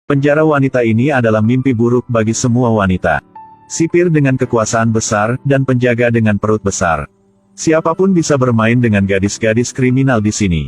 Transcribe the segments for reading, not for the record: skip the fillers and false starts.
Penjara wanita ini adalah mimpi buruk bagi semua wanita. Sipir dengan kekuasaan besar, dan penjaga dengan perut besar. Siapapun bisa bermain dengan gadis-gadis kriminal di sini.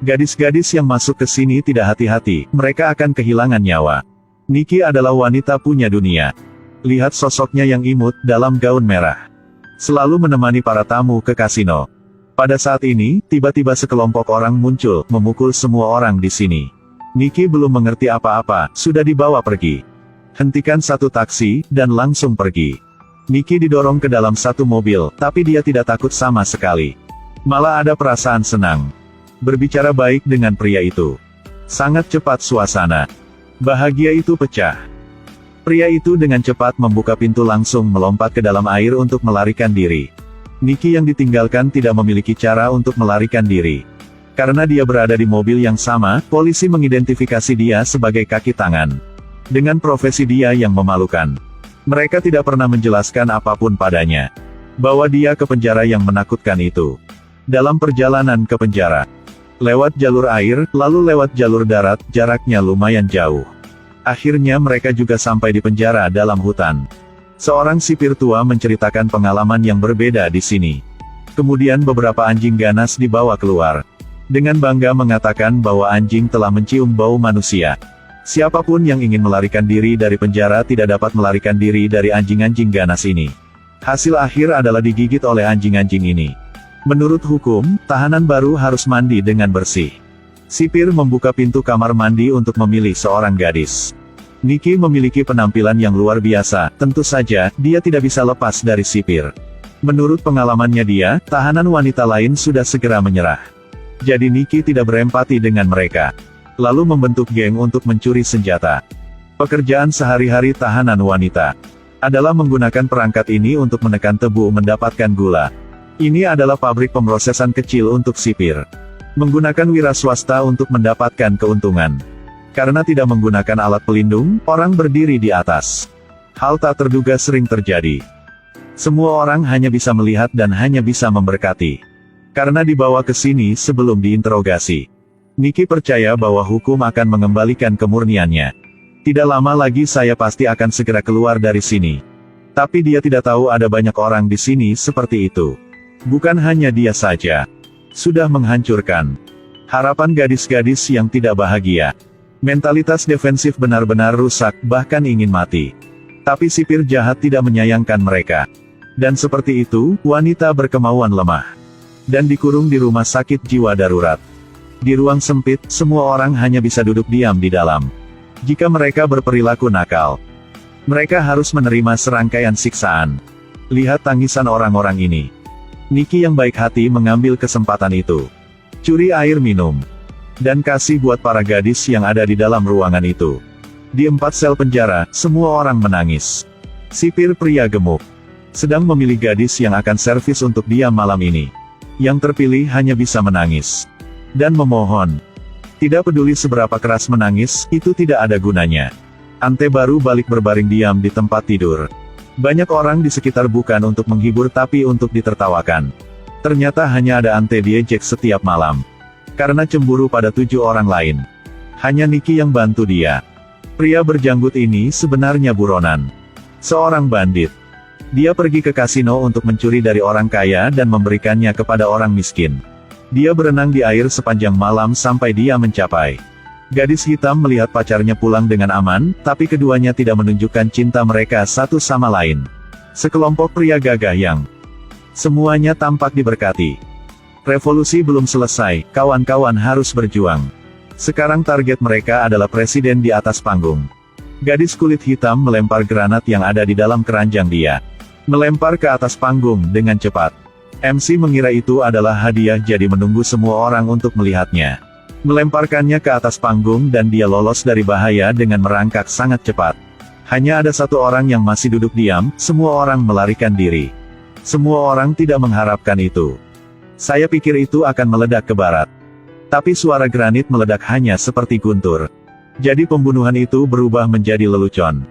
Gadis-gadis yang masuk ke sini tidak hati-hati, mereka akan kehilangan nyawa. Nikki adalah wanita punya dunia. Lihat sosoknya yang imut, dalam gaun merah. Selalu menemani para tamu ke kasino. Pada saat ini, tiba-tiba sekelompok orang muncul, memukul semua orang di sini. Nikki belum mengerti apa-apa, sudah dibawa pergi. Hentikan satu taksi, dan langsung pergi. Nikki didorong ke dalam satu mobil, tapi dia tidak takut sama sekali. Malah ada perasaan senang. Berbicara baik dengan pria itu. Sangat cepat suasana. Bahagia itu pecah. Pria itu dengan cepat membuka pintu langsung melompat ke dalam air untuk melarikan diri. Nikki yang ditinggalkan tidak memiliki cara untuk melarikan diri. Karena dia berada di mobil yang sama, polisi mengidentifikasi dia sebagai kaki tangan. Dengan profesi dia yang memalukan. Mereka tidak pernah menjelaskan apapun padanya. Bawa dia ke penjara yang menakutkan itu. Dalam perjalanan ke penjara. Lewat jalur air, lalu lewat jalur darat, jaraknya lumayan jauh. Akhirnya mereka juga sampai di penjara dalam hutan. Seorang sipir tua menceritakan pengalaman yang berbeda di sini. Kemudian beberapa anjing ganas dibawa keluar. Dengan bangga mengatakan bahwa anjing telah mencium bau manusia. Siapapun yang ingin melarikan diri dari penjara tidak dapat melarikan diri dari anjing-anjing ganas ini. Hasil akhir adalah digigit oleh anjing-anjing ini. Menurut hukum, tahanan baru harus mandi dengan bersih. Sipir membuka pintu kamar mandi untuk memilih seorang gadis. Nikki memiliki penampilan yang luar biasa, tentu saja, dia tidak bisa lepas dari sipir. Menurut pengalamannya dia, tahanan wanita lain sudah segera menyerah. Jadi Nikki tidak berempati dengan mereka. Lalu membentuk geng untuk mencuri senjata. Pekerjaan sehari-hari tahanan wanita adalah menggunakan perangkat ini untuk menekan tebu mendapatkan gula. Ini adalah pabrik pemrosesan kecil untuk sipir. Menggunakan wira swasta untuk mendapatkan keuntungan. Karena tidak menggunakan alat pelindung, orang berdiri di atas. Hal tak terduga sering terjadi. Semua orang hanya bisa melihat dan hanya bisa memberkati. Karena dibawa ke sini sebelum diinterogasi. Nikki percaya bahwa hukum akan mengembalikan kemurniannya. Tidak lama lagi saya pasti akan segera keluar dari sini. Tapi dia tidak tahu ada banyak orang di sini seperti itu. Bukan hanya dia saja. Sudah menghancurkan harapan gadis-gadis yang tidak bahagia. Mentalitas defensif benar-benar rusak, bahkan ingin mati. Tapi sipir jahat tidak menyayangkan mereka. Dan seperti itu, wanita berkemauan lemah. Dan dikurung di rumah sakit jiwa darurat. Di ruang sempit, semua orang hanya bisa duduk diam di dalam. Jika mereka berperilaku nakal, mereka harus menerima serangkaian siksaan. Lihat tangisan orang-orang ini. Nikki yang baik hati mengambil kesempatan itu. Curi air minum. Dan kasih buat para gadis yang ada di dalam ruangan itu. Di 4 sel penjara, semua orang menangis. Sipir pria gemuk sedang memilih gadis yang akan servis untuk dia malam ini. Yang terpilih hanya bisa menangis. Dan memohon. Tidak peduli seberapa keras menangis, itu tidak ada gunanya. Ante baru balik berbaring diam di tempat tidur. Banyak orang di sekitar bukan untuk menghibur tapi untuk ditertawakan. Ternyata hanya ada Ante diejek setiap malam. Karena cemburu pada 7 orang lain. Hanya Nikki yang bantu dia. Pria berjanggut ini sebenarnya buronan. Seorang bandit. Dia pergi ke kasino untuk mencuri dari orang kaya dan memberikannya kepada orang miskin. Dia berenang di air sepanjang malam sampai dia mencapai. Gadis hitam melihat pacarnya pulang dengan aman, tapi keduanya tidak menunjukkan cinta mereka satu sama lain. Sekelompok pria gagah yang semuanya tampak diberkati. Revolusi belum selesai, kawan-kawan harus berjuang. Sekarang target mereka adalah presiden di atas panggung. Gadis kulit hitam melempar granat yang ada di dalam keranjang dia. Melempar ke atas panggung dengan cepat. MC mengira itu adalah hadiah jadi menunggu semua orang untuk melihatnya. Melemparkannya ke atas panggung dan dia lolos dari bahaya dengan merangkak sangat cepat. Hanya ada satu orang yang masih duduk diam, semua orang melarikan diri. Semua orang tidak mengharapkan itu. Saya pikir itu akan meledak ke barat. Tapi suara granit meledak hanya seperti guntur. Jadi pembunuhan itu berubah menjadi lelucon.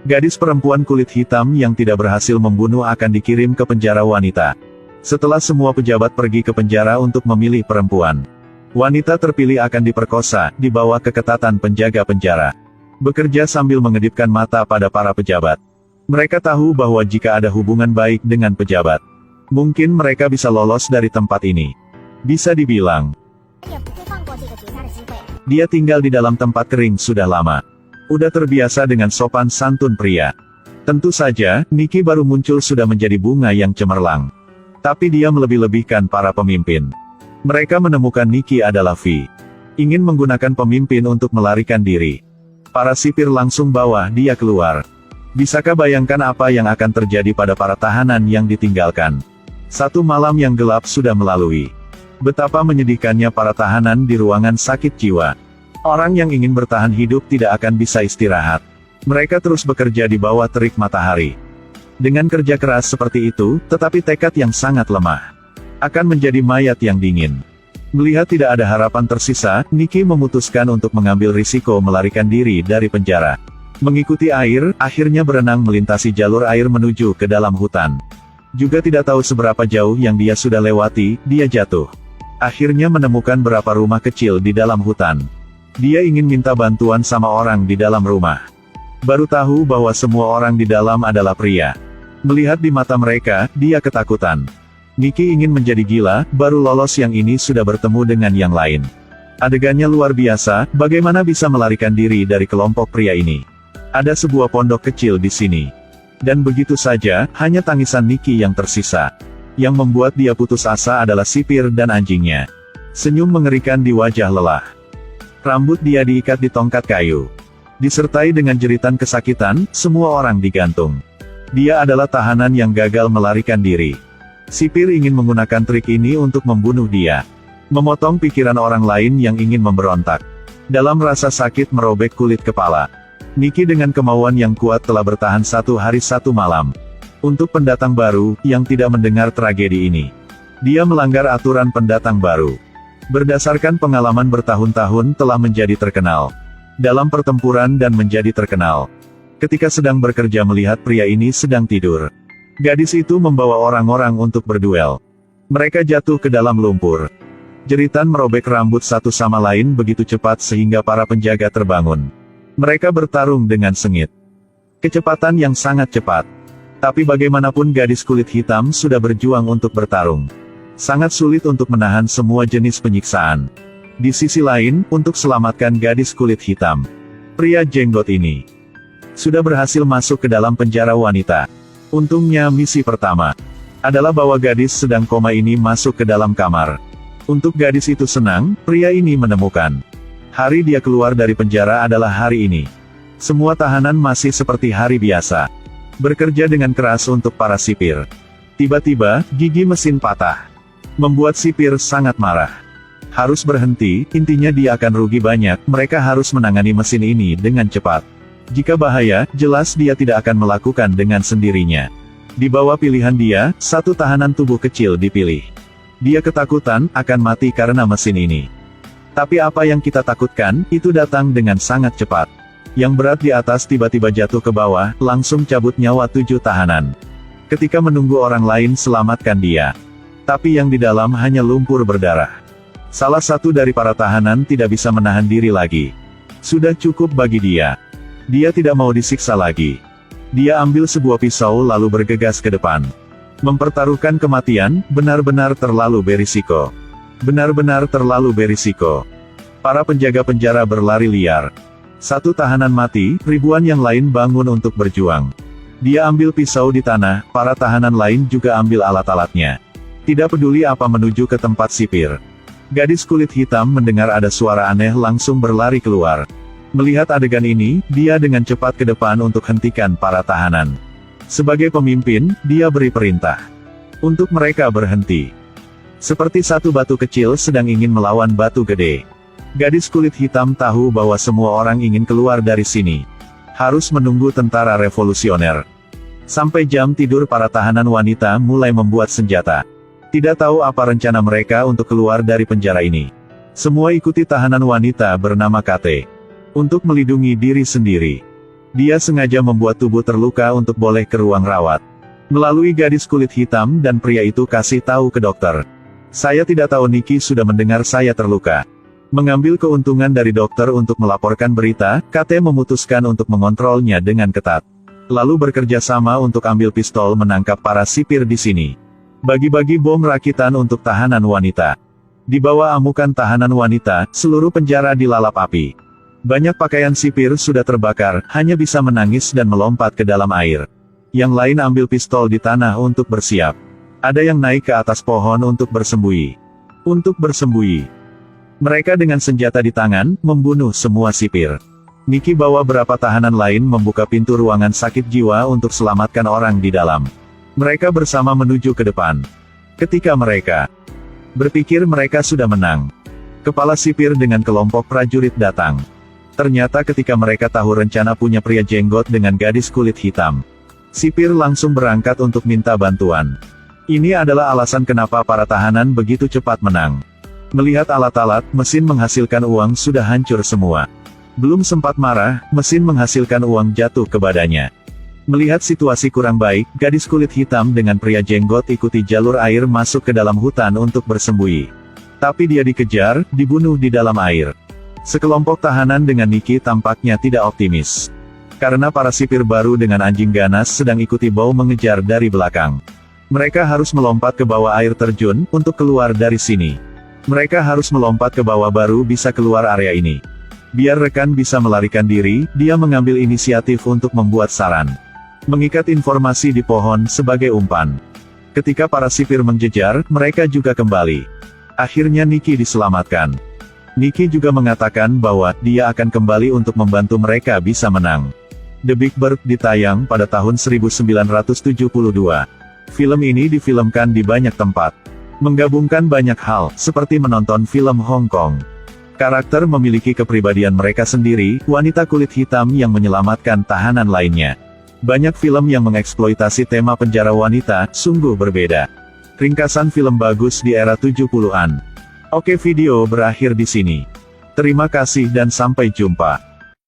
Gadis perempuan kulit hitam yang tidak berhasil membunuh akan dikirim ke penjara wanita. Setelah semua pejabat pergi ke penjara untuk memilih perempuan, wanita terpilih akan diperkosa, dibawa ke ketatan penjaga penjara. bekerja sambil mengedipkan mata pada para pejabat. Mereka tahu bahwa jika ada hubungan baik dengan pejabat, mungkin mereka bisa lolos dari tempat ini. Bisa dibilang, dia tinggal di dalam tempat kering sudah lama. Udah terbiasa dengan sopan santun pria. Tentu saja, Nikki baru muncul sudah menjadi bunga yang cemerlang. Tapi dia melebih-lebihkan para pemimpin. Mereka menemukan Nikki adalah V. Ingin menggunakan pemimpin untuk melarikan diri. Para sipir langsung bawa dia keluar. Bisakah bayangkan apa yang akan terjadi pada para tahanan yang ditinggalkan? Satu malam yang gelap sudah melalui. Betapa menyedihkannya para tahanan di ruangan sakit jiwa. Orang yang ingin bertahan hidup tidak akan bisa istirahat. Mereka terus bekerja di bawah terik matahari. Dengan kerja keras seperti itu, tetapi tekad yang sangat lemah, akan menjadi mayat yang dingin. Melihat tidak ada harapan tersisa, Nikki memutuskan untuk mengambil risiko melarikan diri dari penjara. Mengikuti air, akhirnya berenang melintasi jalur air menuju ke dalam hutan. Juga tidak tahu seberapa jauh yang dia sudah lewati, dia jatuh. Akhirnya menemukan beberapa rumah kecil di dalam hutan. Dia ingin minta bantuan sama orang di dalam rumah. Baru tahu bahwa semua orang di dalam adalah pria. Melihat di mata mereka, dia ketakutan. Nikki ingin menjadi gila, baru lolos yang ini sudah bertemu dengan yang lain. Adegannya luar biasa, bagaimana bisa melarikan diri dari kelompok pria ini. Ada sebuah pondok kecil di sini. Dan begitu saja, hanya tangisan Nikki yang tersisa. Yang membuat dia putus asa adalah sipir dan anjingnya. Senyum mengerikan di wajah lelah. Rambut dia diikat di tongkat kayu. Disertai dengan jeritan kesakitan, semua orang digantung. Dia adalah tahanan yang gagal melarikan diri. Sipir ingin menggunakan trik ini untuk membunuh dia. Memotong pikiran orang lain yang ingin memberontak. Dalam rasa sakit merobek kulit kepala. Nikki dengan kemauan yang kuat telah bertahan 1 hari 1 malam. Untuk pendatang baru, yang tidak mendengar tragedi ini. Dia melanggar aturan pendatang baru. Berdasarkan pengalaman bertahun-tahun telah menjadi terkenal. Dalam pertempuran dan menjadi terkenal. Ketika sedang bekerja melihat pria ini sedang tidur. Gadis itu membawa orang-orang untuk berduel. Mereka jatuh ke dalam lumpur. Jeritan merobek rambut satu sama lain begitu cepat sehingga para penjaga terbangun. Mereka bertarung dengan sengit. Kecepatan yang sangat cepat. Tapi bagaimanapun gadis kulit hitam sudah berjuang untuk bertarung. Sangat sulit untuk menahan semua jenis penyiksaan. Di sisi lain, untuk selamatkan gadis kulit hitam, pria jenggot ini sudah berhasil masuk ke dalam penjara wanita. Untungnya misi pertama adalah bawa gadis sedang koma ini masuk ke dalam kamar. Untuk gadis itu senang, pria ini menemukan. Hari dia keluar dari penjara adalah hari ini. Semua tahanan masih seperti hari biasa. Bekerja dengan keras untuk para sipir. Tiba-tiba, gigi mesin patah. Membuat sipir sangat marah. Harus berhenti, intinya dia akan rugi banyak, mereka harus menangani mesin ini dengan cepat. Jika bahaya, jelas dia tidak akan melakukan dengan sendirinya. Di bawah pilihan dia, satu tahanan tubuh kecil dipilih. Dia ketakutan, akan mati karena mesin ini. Tapi apa yang kita takutkan, itu datang dengan sangat cepat. Yang berat di atas tiba-tiba jatuh ke bawah, langsung cabut nyawa 7 tahanan. Ketika menunggu orang lain selamatkan dia. Tapi yang di dalam hanya lumpur berdarah. Salah satu dari para tahanan tidak bisa menahan diri lagi. Sudah cukup bagi dia. Dia tidak mau disiksa lagi. Dia ambil sebuah pisau lalu bergegas ke depan. Mempertaruhkan kematian, benar-benar terlalu berisiko. Benar-benar terlalu berisiko. Para penjaga penjara berlari liar. Satu tahanan mati, ribuan yang lain bangun untuk berjuang. Dia ambil pisau di tanah, para tahanan lain juga ambil alat-alatnya. Tidak peduli apa menuju ke tempat sipir. Gadis kulit hitam mendengar ada suara aneh langsung berlari keluar. Melihat adegan ini, dia dengan cepat ke depan untuk hentikan para tahanan. Sebagai pemimpin, dia beri perintah untuk mereka berhenti. Seperti satu batu kecil sedang ingin melawan batu gede. Gadis kulit hitam tahu bahwa semua orang ingin keluar dari sini. Harus menunggu tentara revolusioner. Sampai jam tidur para tahanan wanita mulai membuat senjata. Tidak tahu apa rencana mereka untuk keluar dari penjara ini. Semua ikuti tahanan wanita bernama Kate. Untuk melindungi diri sendiri. Dia sengaja membuat tubuh terluka untuk boleh ke ruang rawat. Melalui gadis kulit hitam dan pria itu kasih tahu ke dokter. Saya tidak tahu Nikki sudah mendengar saya terluka. Mengambil keuntungan dari dokter untuk melaporkan berita, KT memutuskan untuk mengontrolnya dengan ketat. Lalu bekerja sama untuk ambil pistol menangkap para sipir di sini. Bagi-bagi bom rakitan untuk tahanan wanita. Di bawah amukan tahanan wanita, seluruh penjara dilalap api. Banyak pakaian sipir sudah terbakar, hanya bisa menangis dan melompat ke dalam air. Yang lain ambil pistol di tanah untuk bersiap. Ada yang naik ke atas pohon untuk bersembunyi. Mereka dengan senjata di tangan, membunuh semua sipir. Niki bawa beberapa tahanan lain membuka pintu ruangan sakit jiwa untuk selamatkan orang di dalam. Mereka bersama menuju ke depan. Ketika mereka berpikir mereka sudah menang, kepala sipir dengan kelompok prajurit datang. Ternyata ketika mereka tahu rencana punya pria jenggot dengan gadis kulit hitam, sipir langsung berangkat untuk minta bantuan. Ini adalah alasan kenapa para tahanan begitu cepat menang. Melihat alat-alat, mesin menghasilkan uang sudah hancur semua. Belum sempat marah, mesin menghasilkan uang jatuh ke badannya. Melihat situasi kurang baik, gadis kulit hitam dengan pria jenggot ikuti jalur air masuk ke dalam hutan untuk bersembunyi. Tapi dia dikejar, dibunuh di dalam air. Sekelompok tahanan dengan Niki tampaknya tidak optimis. Karena para sipir baru dengan anjing ganas sedang ikuti bau mengejar dari belakang. Mereka harus melompat ke bawah air terjun, untuk keluar dari sini. Mereka harus melompat ke bawah baru bisa keluar area ini. Biar rekan bisa melarikan diri, dia mengambil inisiatif untuk membuat sarang. Mengikat informasi di pohon sebagai umpan. Ketika para sipir mengejar, mereka juga kembali. Akhirnya Niki diselamatkan. Niki juga mengatakan bahwa dia akan kembali untuk membantu mereka bisa menang. The Big Bird ditayang pada tahun 1972. Film ini difilmkan di banyak tempat. Menggabungkan banyak hal, seperti menonton film Hong Kong. Karakter memiliki kepribadian mereka sendiri, wanita kulit hitam yang menyelamatkan tahanan lainnya. Banyak film yang mengeksploitasi tema penjara wanita, sungguh berbeda. Ringkasan film bagus di era 70-an. Oke, video berakhir di sini. Terima kasih dan sampai jumpa.